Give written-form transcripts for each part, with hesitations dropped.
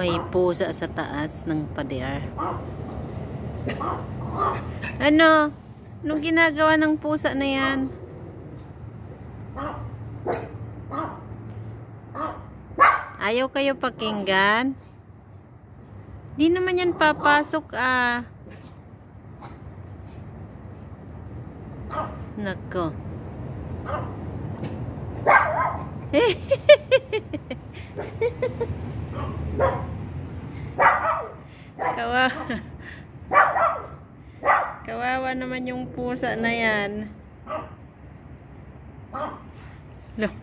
May pusa sa taas ng pader. Ano? Anong ginagawa ng pusa na yan? Ayaw kayo pakinggan? Di naman yan papasok ah. Nako. Kawawa naman yung pusa na yan. Loh.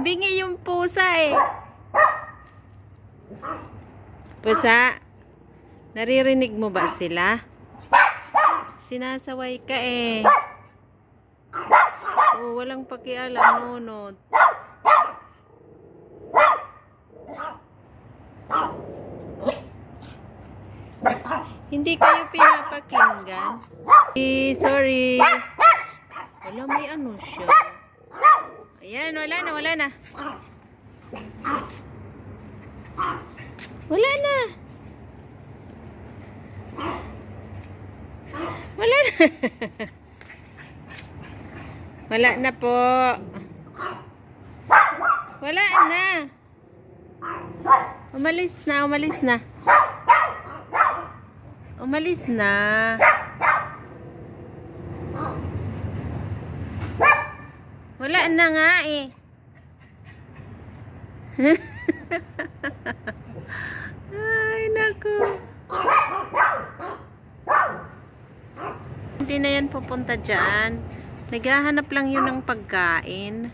Bingi yung pusa eh. Pusa, naririnig mo ba sila? Sinasaway ka eh. Oh, walang pakialam, nunod. Hindi kayo pinapakinggan. Sorry. Wala, may ano siya. Ayan, wala na. Wala na. Wala na. Wala na po. Wala na. Umalis na. Umalis na. Wala na nga eh. Ay, naku. Hindi na yan pupunta dyan. Naghahanap lang yun ng pagkain.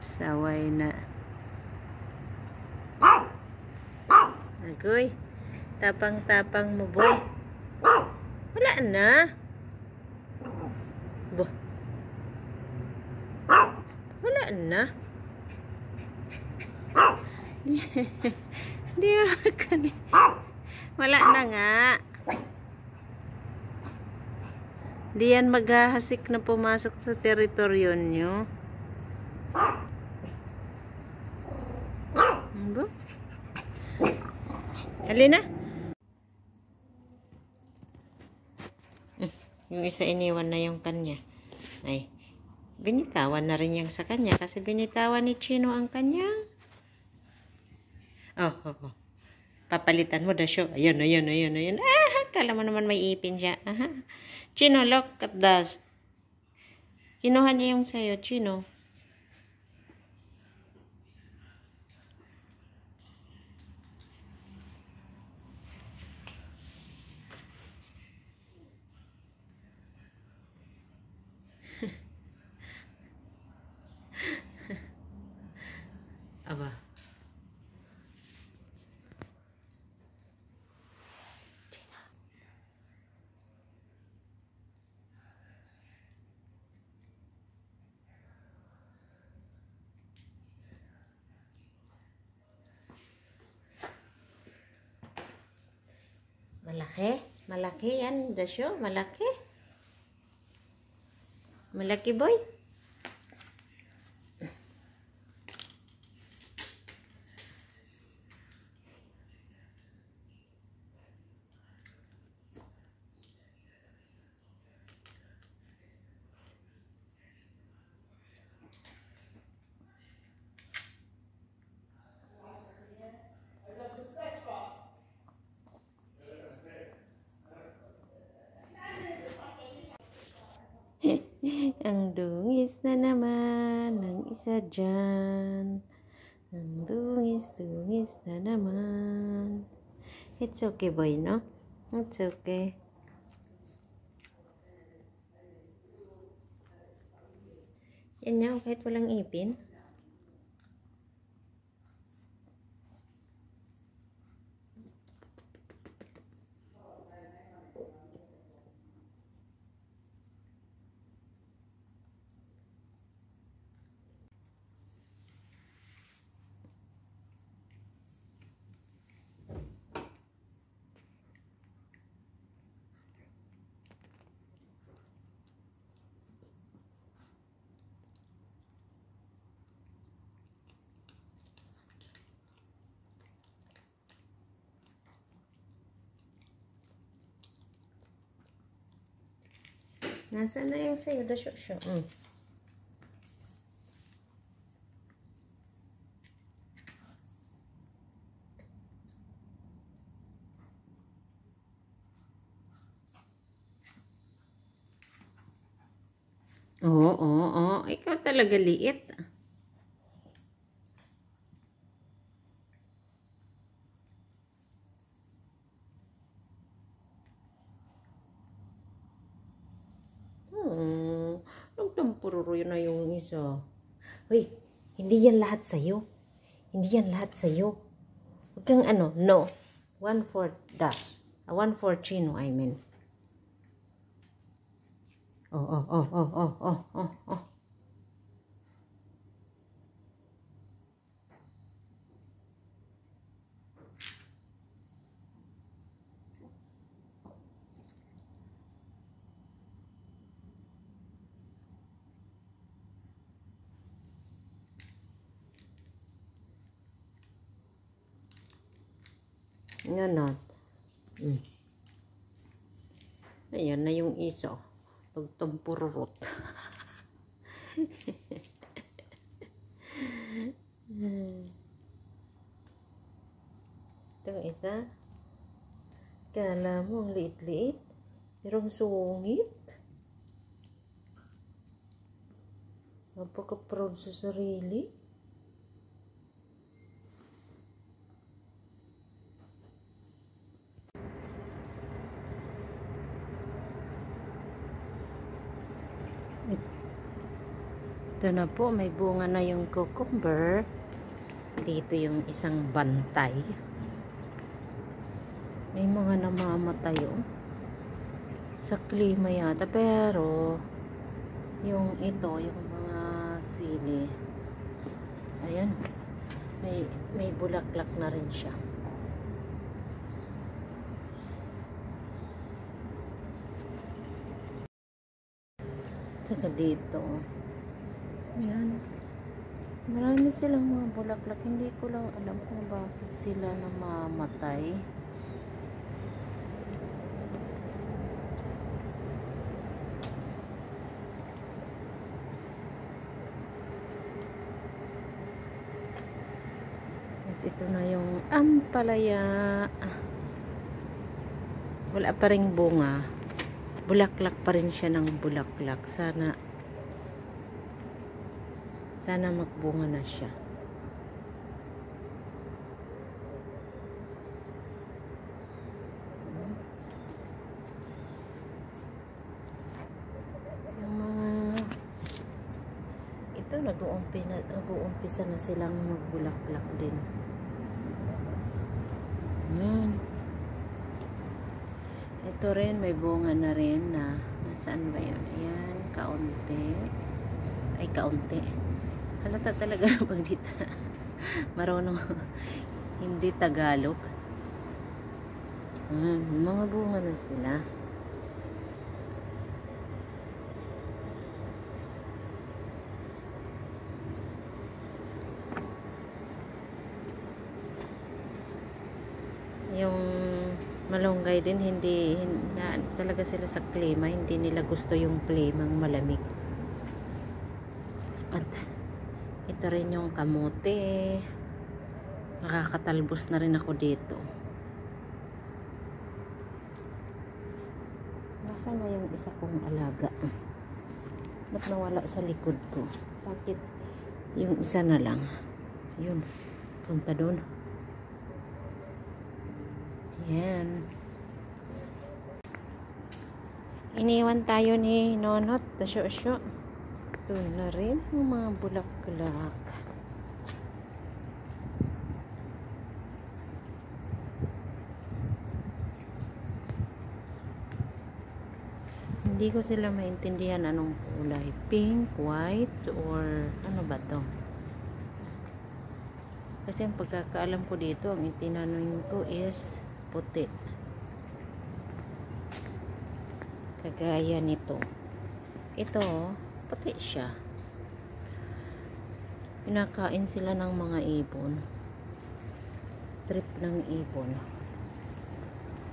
Saway na. Agoy. Tapang-tapang mo, boy. Wala na. Wala na. Di wala na nga. Di yan maghahasik na pumasok sa teritoryo nyo. Alina? Yung isa iniwan na yung kanya. Ay, binitawan na rin yung sa kanya kasi binitawan ni Chino ang kanya. Oh. Papalitan mo, Dasyo. Ayan. Kala mo naman may ipin siya. Chino, look at that. Kinuha niya yung sayo, Chino. Aba. Malaki yan, Dasyo. Malaki boy. Ang dungis na naman ng isa dyan. Ang dungis na naman. It's okay, boy, no? It's okay. Yan na, kahit walang ipin. Nasaan na yung sayo? Dasyo. Oo. Ikaw talaga liit. Nagtampururo yun na yung isa. Hoy, hindi yan lahat sa'yo. Hindi yan lahat sa'yo. Huwag kang no. 1/4 dash. 1/4 chino, I mean. Oh. Ganon. Ayan na yung isa. Nagtampururot. Ito ang isa. Kala mo ang liit-liit. Pero ang sungit. Napaka-proud sa sarili. Ito na po, may bunga na yung cucumber. Dito yung isang bantay. May mga namamatay sa klima yata. Pero, yung ito, yung mga sili. Ayan. May bulaklak na rin siya. Saka dito. Ayan. Marami silang mga bulaklak. Hindi ko lang alam kung bakit sila namamatay. At ito na yung ampalaya. Wala pa ring bunga. Bulaklak pa rin siya ng bulaklak. Sana magbunga na siya. Yung mga ito nag-uumpisa na silang magbulaklak din. Yan. Ito rin may bunga na rin na nasaan ba yun? Ayan, kaunti. Ay, kaunti. Halata talaga pag dito marunong hindi Tagalog. Mga bunga na sila. Yung malunggay din hindi na talaga sila sa klima, hindi nila gusto yung klimang malamig. At ito rin yung kamote. Nakakatalbos na rin ako dito. Nasaan na yung isa kong alaga? Ba't nawala sa likod ko? Bakit yung isa na lang? Yun. Punta doon. Yan. Iniwan tayo ni Nonot. Tasyo-syo. Ito na rin yung mga bulaklak. Hindi ko sila maintindihan anong kulay. Pink, white, or ano ba to? Kasi ang pagkakaalam ko dito, ang itinanong ko is puti. Kagaya nito. Ito, puti siya. Pinakain sila ng mga ibon. Trip ng ibon.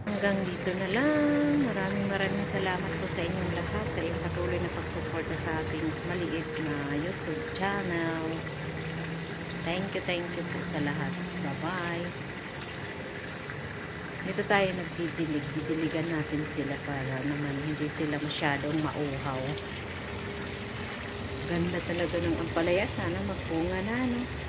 Hanggang dito na lang. Maraming salamat po sa inyong lahat sa inyong patuloy na pagsuporta sa ating maliit na YouTube channel. Thank you po sa lahat. Bye-bye. Dito tayo nagdidilig. Didiligan natin sila para naman hindi sila masyadong mauhaw. Ganda talaga ng ampalaya. Sana magpunga na, no?